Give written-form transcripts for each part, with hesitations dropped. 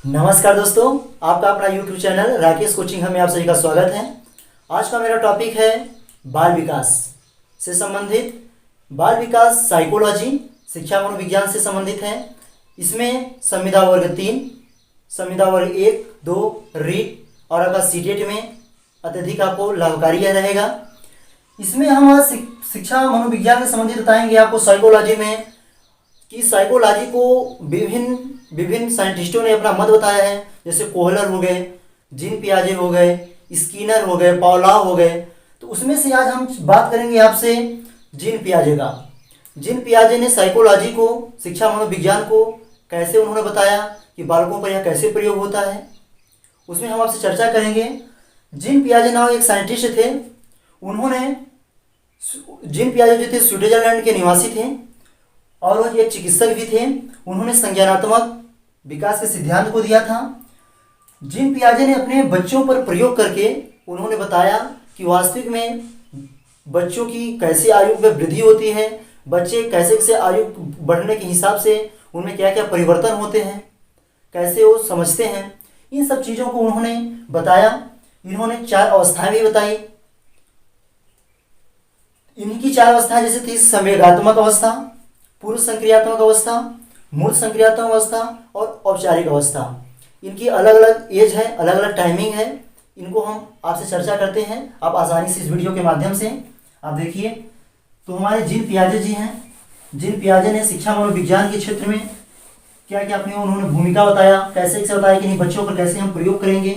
नमस्कार दोस्तों, आपका अपना YouTube चैनल राकेश कोचिंग में आप सभी का स्वागत है। आज का मेरा टॉपिक है बाल विकास से संबंधित। बाल विकास साइकोलॉजी शिक्षा मनोविज्ञान से संबंधित है। इसमें संविदा वर्ग 3, संविदा वर्ग 1, 2 रीट और आपका सीटेट में अत्यधिक आपको लाभकारी रहेगा। इसमें हम आज शिक्षा मनोविज्ञान से संबंधित बताएंगे आपको साइकोलॉजी में कि साइकोलॉजी को विभिन्न विभिन्न साइंटिस्टों ने अपना मत बताया है। जैसे कोहलर हो गए, जीन पियाजे हो गए, स्किनर हो गए, पावलॉव हो गए। तो उसमें से आज हम बात करेंगे आपसे जीन पियाजे का। जीन पियाजे ने साइकोलॉजी को, शिक्षा मनोविज्ञान को कैसे उन्होंने बताया कि बालकों पर यह कैसे प्रयोग होता है, उसमें हम आपसे चर्चा करेंगे। जीन पियाजे नाम एक साइंटिस्ट थे। उन्होंने जीन पियाजे जो थे स्विट्जरलैंड के निवासी थे और वो एक चिकित्सक भी थे। उन्होंने संज्ञानात्मक विकास के सिद्धांत को दिया था। जीन पियाजे ने अपने बच्चों पर प्रयोग करके उन्होंने बताया कि वास्तविक में बच्चों की कैसे आयु में वृद्धि होती है, बच्चे कैसे कैसे आयु बढ़ने के हिसाब से उनमें क्या क्या परिवर्तन होते हैं, कैसे वो समझते हैं। इन सब चीज़ों को उन्होंने बताया। इन्होंने 4 अवस्थाएं भी बताई। इनकी 4 अवस्थाएं जैसे थी संवेगात्मक अवस्था, पूर्व संक्रियात्मक अवस्था, मूल संक्रियात्मक अवस्था और औपचारिक अवस्था। इनकी अलग अलग एज है, अलग अलग टाइमिंग है। इनको हम आपसे चर्चा करते हैं। आप आसानी से इस वीडियो के माध्यम से आप देखिए। तो हमारे जीन पियाजे जी हैं। जीन पियाजे ने शिक्षा मनोविज्ञान के क्षेत्र में क्या क्या अपनी उन्होंने भूमिका बताया, कैसे कैसे बताया कि नहीं बच्चों पर कैसे हम प्रयोग करेंगे।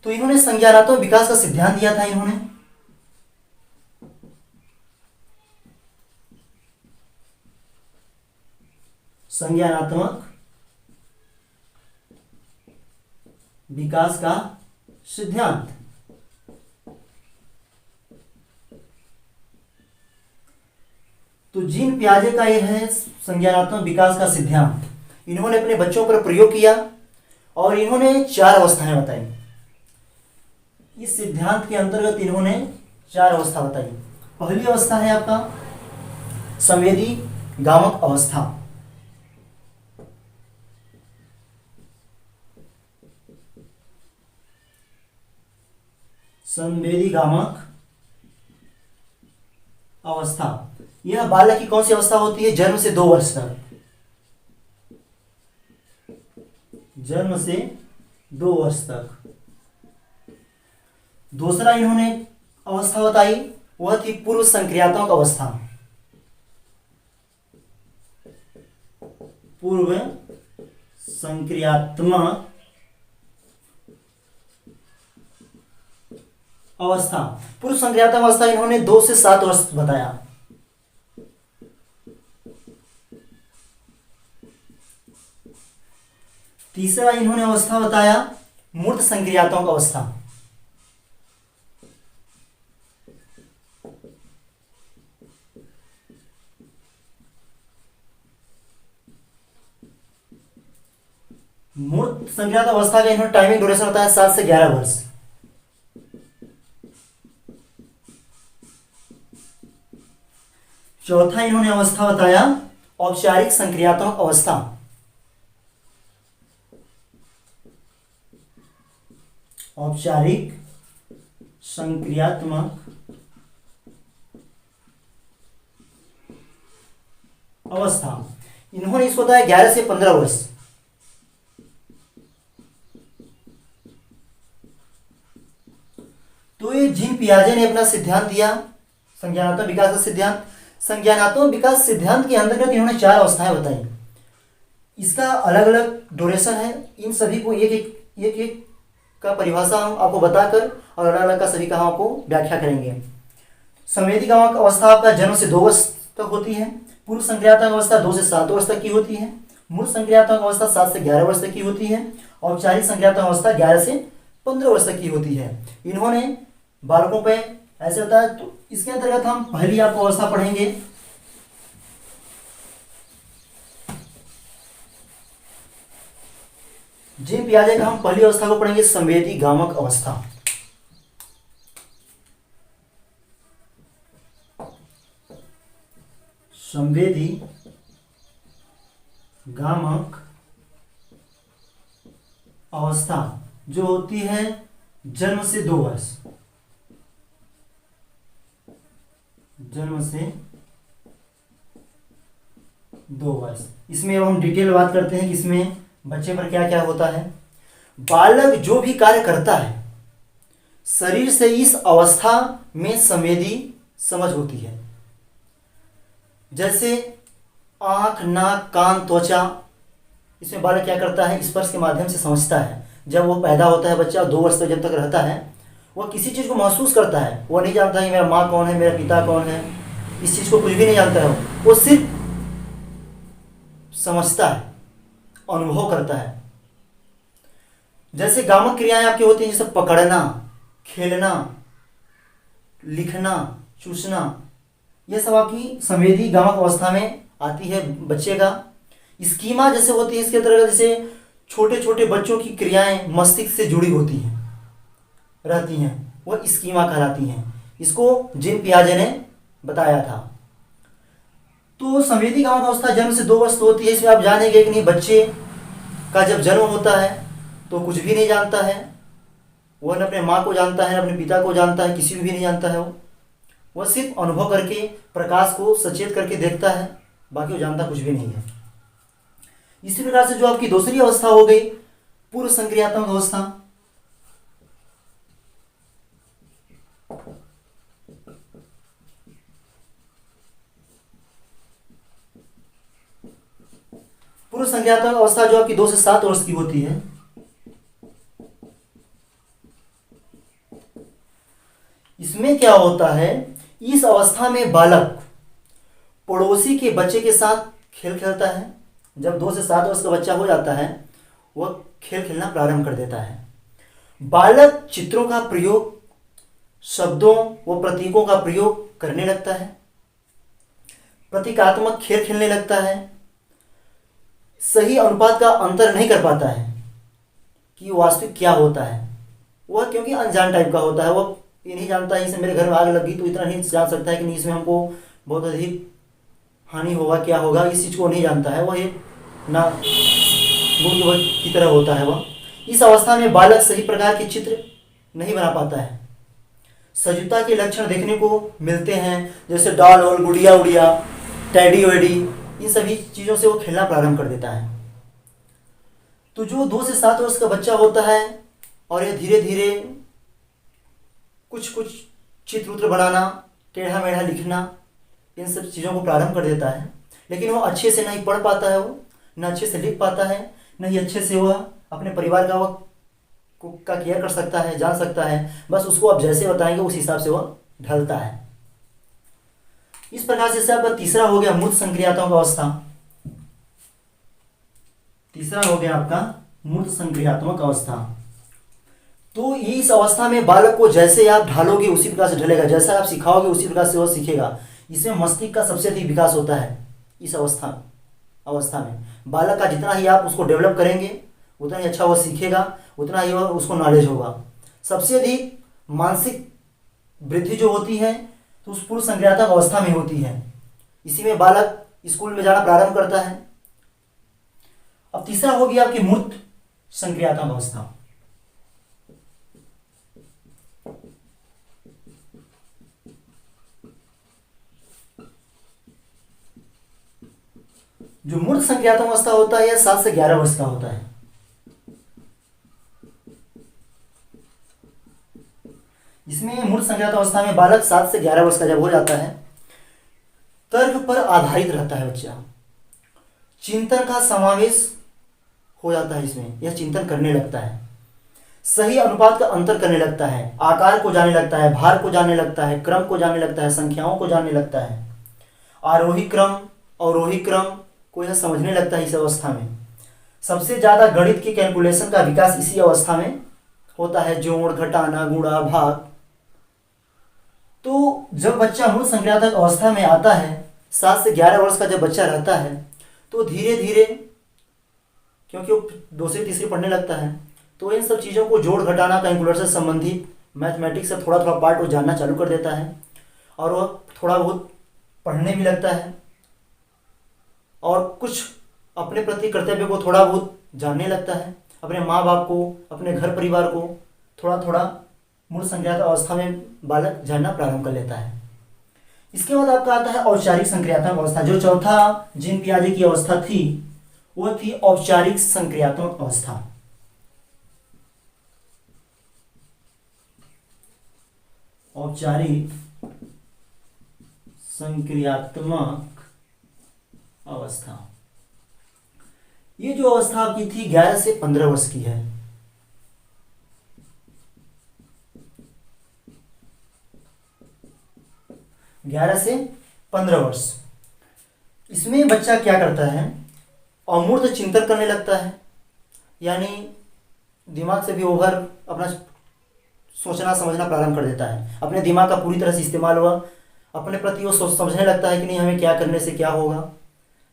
तो इन्होंने संज्ञानात्मक विकास का सिद्धांत दिया था। इन्होंने संज्ञानात्मक विकास का सिद्धांत। तो जीन पियाजे का यह है संज्ञानात्मक विकास का सिद्धांत। इन्होंने अपने बच्चों पर प्रयोग किया और इन्होंने 4 अवस्थाएं बताई। इस सिद्धांत के अंतर्गत इन्होंने 4 अवस्था बताई। पहली अवस्था है आपका संवेदी गामक अवस्था। संवेदी गामक अवस्था यह बालक की कौन सी अवस्था होती है? जन्म से 2 वर्ष तक। जन्म से 2 वर्ष तक। दूसरा इन्होंने अवस्था बताई वह थी पूर्व संक्रियात्मक अवस्था। पूर्व संक्रियात्मक अवस्था। पूर्व संक्रियात्मक अवस्था इन्होंने 2 से 7 वर्ष बताया। तीसरा इन्होंने अवस्था बताया मूर्त संक्रियात्मक अवस्था। मूर्त संक्रियात्मक अवस्था का इन्होंने टाइमिंग ड्यूरेशन बताया 7 से 11 वर्ष। चौथा इन्होंने अवस्था बताया औपचारिक संक्रियात्मक अवस्था। औपचारिक संक्रियात्मक अवस्था इन्होंने इसको बताया 11 से 15 वर्ष। तो ये जीन पियाजे ने अपना सिद्धांत दिया संज्ञानात्मक विकास का सिद्धांत। संज्ञानात्मक विकास सिद्धांत के अंतर्गत इन्होंने 4 अवस्थाएं बताई। इसका अलग अलग ड्यूरेशन है। इन सभी को एक एक का परिभाषा हम आपको बताकर और अलग अलग का सभी का हम आपको व्याख्या करेंगे। संवेदी गामक अवस्था आपका जन्म से 2 वर्ष तक होती है। पूर्व संक्रियात्मक अवस्था 2 से 7 वर्ष तक की होती है। मूल संक्रियात्मक अवस्था 7 से 11 वर्ष तक की होती है। औपचारिक संक्रियात्मक अवस्था 11 से 15 वर्ष तक की होती है। इन्होंने बालकों पे ऐसे बताया। तो इसके अंतर्गत हम पहली आपको अवस्था पढ़ेंगे। जीन पियाजे का हम पहली अवस्था को पढ़ेंगे संवेदी गामक अवस्था। संवेदी गामक अवस्था जो होती है जन्म से 2 वर्ष, जन्म से 2 वर्ष, इसमें अब हम डिटेल बात करते हैं कि इसमें बच्चे पर क्या क्या होता है। बालक जो भी कार्य करता है शरीर से इस अवस्था में संवेदी समझ होती है। जैसे आंख, नाक, कान, त्वचा, इसमें बालक क्या करता है, स्पर्श के माध्यम से समझता है। जब वो पैदा होता है बच्चा 2 वर्ष तक जब तक रहता है वह किसी चीज़ को महसूस करता है। वो नहीं जानता है कि मेरा माँ कौन है, मेरा पिता कौन है, इस चीज़ को कुछ भी नहीं जानता है। वो सिर्फ समझता है, अनुभव करता है। जैसे गामक क्रियाएं आपकी होती हैं, जैसे पकड़ना, खेलना, लिखना, चूसना, यह सब आपकी संवेदी गामक अवस्था में आती है बच्चे का। स्कीमा जैसे होती है इसके अंतर्गत, जैसे छोटे छोटे बच्चों की क्रियाएं मस्तिष्क से जुड़ी होती हैं, रहती हैं, वह स्कीमा कहलाती हैं। इसको जीन पियाजे ने बताया था। तो संवेदी गामक अवस्था जन्म से 2 वर्ष तो होती है। इसमें आप जानेंगे कि नहीं, बच्चे का जब जन्म होता है तो कुछ भी नहीं जानता है। वह न अपने माँ को जानता है, न अपने पिता को जानता है, किसी को भी नहीं जानता है। वह सिर्फ अनुभव करके, प्रकाश को सचेत करके देखता है, बाकी वो जानता कुछ भी नहीं है। इसी प्रकार से जो आपकी दूसरी अवस्था हो गई पूर्व संक्रियात्मक अवस्था। पूर्व संक्रियात्मक अवस्था जो आपकी 2 से 7 वर्ष की होती है। इसमें क्या होता है, इस अवस्था में बालक पड़ोसी के बच्चे के साथ खेल खेलता है। जब 2 से 7 वर्ष का बच्चा हो जाता है वह खेल खेलना प्रारंभ कर देता है। बालक चित्रों का प्रयोग, शब्दों व प्रतीकों का प्रयोग करने लगता है, प्रतीकात्मक खेल खेलने लगता है। सही अनुपात का अंतर नहीं कर पाता है कि वास्तविक क्या होता है। वह क्योंकि अनजान टाइप का होता है, वह ये नहीं जानता है इसमें मेरे घर में आग लगी तो इतना नहीं जान सकता है कि नहीं इसमें हमको बहुत अधिक हानि होगा, क्या होगा, इस चीज़ को नहीं जानता है। वह एक ना गुण की तरह होता है। वह इस अवस्था में बालक सही प्रकार के चित्र नहीं बना पाता है। सजगता के लक्षण देखने को मिलते हैं, जैसे डॉल वॉल, गुड़िया उड़िया, टैडी वैडी, इन सभी चीज़ों से वो खेलना प्रारंभ कर देता है। तो जो 2 से 7 वर्ष का बच्चा होता है और यह धीरे धीरे कुछ कुछ चित्र उत्र बनाना, टेढ़ा मेढ़ा लिखना, इन सब चीज़ों को प्रारंभ कर देता है। लेकिन वो अच्छे से नहीं पढ़ पाता है, वो न अच्छे से लिख पाता है, न ही अच्छे से वह अपने परिवार का का केयर कर सकता है, जान सकता है। बस उसको आप जैसे बताएंगे उस हिसाब से वह ढलता है। इस प्रकार से आपका तीसरा हो गया मूर्त संक्रियात्मक अवस्था। तीसरा हो गया आपका मूर्त संक्रियात्मक अवस्था। तो इस अवस्था में बालक को जैसे आप ढालोगे उसी प्रकार से ढलेगा, जैसा आप सिखाओगे उसी प्रकार से वह सीखेगा। इसमें मस्तिष्क का सबसे अधिक विकास होता है। इस अवस्था में बालक का जितना ही आप उसको डेवलप करेंगे उतना ही अच्छा वह सीखेगा, उतना ही वह उसको नॉलेज होगा। सबसे अधिक मानसिक वृद्धि जो होती है तो उस पूर्व संक्रियात्मक अवस्था में होती है। इसी में बालक स्कूल में जाना प्रारंभ करता है। अब तीसरा हो गया आपकी मूर्त संक्रियात्मक अवस्था। जो मूर्त संक्रियात्मक अवस्था होता है यह 7 से 11 वर्ष का होता है। इसमें मूर्त संक्रियात्मक अवस्था में बालक 7 से 11 वर्ष का जब हो जाता है, तर्क पर आधारित रहता है बच्चा। चिंतन का समावेश हो जाता है इसमें, यह चिंतन करने लगता है, सही अनुपात का अंतर करने लगता है, आकार को जानने लगता है, भार को जानने लगता है, क्रम को जानने लगता है, संख्याओं को जानने लगता है, आरोही क्रम अवरोही क्रम को यह समझने लगता है। इस अवस्था में सबसे ज़्यादा गणित की कैलकुलेशन का विकास इसी अवस्था में होता है, जोड़, घटाना, गुणा, भाग। तो जब बच्चा मूर्त संक्रियात्मक अवस्था में आता है, 7 से 11 वर्ष का जब बच्चा रहता है, तो धीरे धीरे क्योंकि वो दूसरी तीसरी पढ़ने लगता है, तो इन सब चीज़ों को जोड़ घटाना, कैलकुलेटर से संबंधित मैथमेटिक्स से थोड़ा थोड़ा पार्ट वो जानना चालू कर देता है और वह थोड़ा बहुत पढ़ने भी लगता है और कुछ अपने प्रति कर्तव्य को थोड़ा बहुत जानने लगता है। अपने माँ बाप को, अपने घर परिवार को थोड़ा थोड़ा मूल संज्ञात अवस्था में बालक जानना प्रारंभ कर लेता है। इसके बाद आपका आता है औपचारिक संक्रियात्मक अवस्था। जो चौथा जीन पियाजे की अवस्था थी वो थी औपचारिक संक्रियात्मक अवस्था। औपचारिक संक्रियात्मक अवस्था, ये जो अवस्था आपकी थी 11 से 15 वर्ष की है। ग्यारह से 15 वर्ष। इसमें बच्चा क्या करता है, अमूर्त चिंतन करने लगता है, यानी दिमाग से भी ओवर अपना सोचना समझना प्रारंभ कर देता है। अपने दिमाग का पूरी तरह से इस्तेमाल हुआ, अपने प्रति वो सोच समझने लगता है कि नहीं हमें क्या करने से क्या होगा,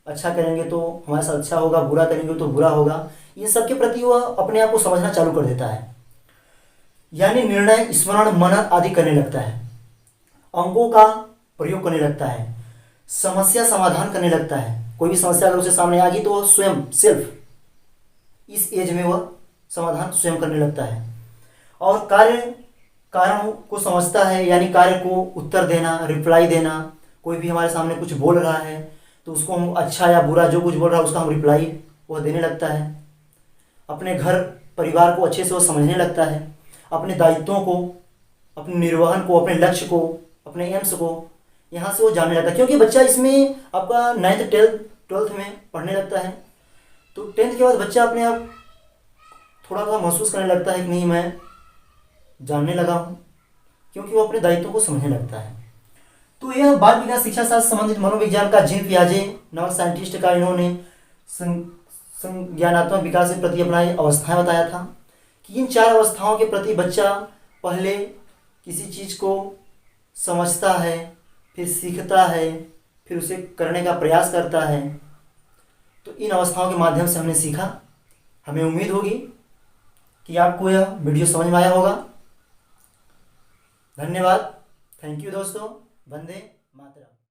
अच्छा करेंगे तो हमारे साथ अच्छा होगा, बुरा करेंगे तो बुरा होगा। इन सब के प्रति वह अपने आप को समझना चालू कर देता है, यानी निर्णय स्मरण मनन आदि करने लगता है, अंकों का प्रयोग करने लगता है, समस्या समाधान करने लगता है। कोई भी समस्या अगर उसे सामने आ गई तो वह स्वयं सेल्फ इस एज में वह समाधान स्वयं करने लगता है, और कारण को समझता है, यानी कार्य को उत्तर देना, रिप्लाई देना। कोई भी हमारे सामने कुछ बोल रहा है तो उसको हम अच्छा या बुरा जो कुछ बोल रहा है उसका हम रिप्लाई वह देने लगता है। अपने घर परिवार को अच्छे से वह समझने लगता है, अपने दायित्वों को, अपने निर्वहन को, अपने लक्ष्य को, अपने एम्स को यहाँ से वो जानने लगता है। क्योंकि बच्चा इसमें आपका 9th 12th में पढ़ने लगता है, तो 10th के बाद बच्चा अपने आप थोड़ा थोड़ा महसूस करने लगता है कि नहीं मैं जानने लगा हूँ, क्योंकि वो अपने दायित्वों को समझने लगता है। तो यह बाल विकास शिक्षा शास्त्र संबंधित मनोविज्ञान का जीन पियाजे नामक साइंटिस्ट का इन्होंने संज्ञानात्मक विकास के प्रति अपना अवस्थाएं बताया था कि इन 4 अवस्थाओं के प्रति बच्चा पहले किसी चीज़ को समझता है, फिर सीखता है, फिर उसे करने का प्रयास करता है। तो इन अवस्थाओं के माध्यम से हमने सीखा। हमें उम्मीद होगी कि आपको यह वीडियो समझ में आया होगा। धन्यवाद। थैंक यू दोस्तों। वंदे मातरम।